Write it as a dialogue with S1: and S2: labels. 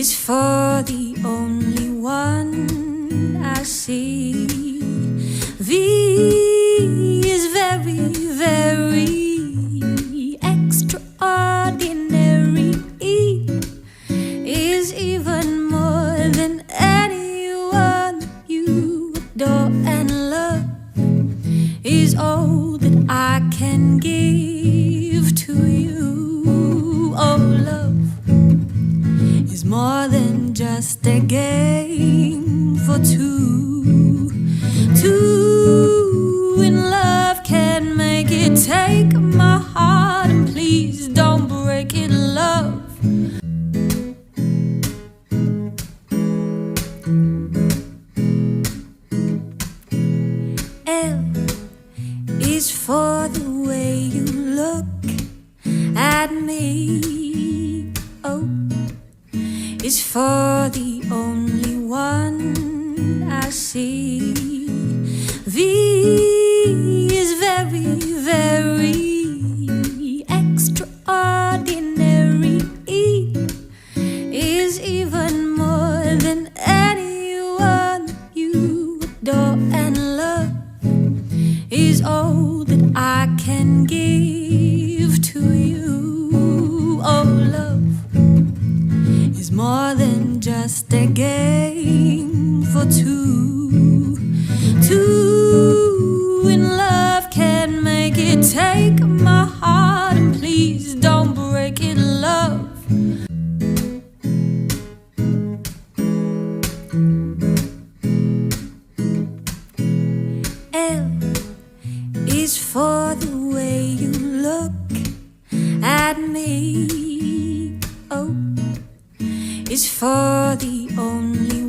S1: is for the only one I see. V is very, very extraordinary. E is even more than anyone you adore, and love is all that I can give to you. Oh, love is more than just a game for two. Two in love can make it. Take my heart and please don't break it, love. L is for the way you look at me. O is for the only one I see. V is very, very extraordinary. E is even more than anyone you adore, and love is all that I can give to you. Oh, love is more than just a game for two. Two in love can make it. Take my heart and please don't break it, love. L is for the way you look at me. O is for the only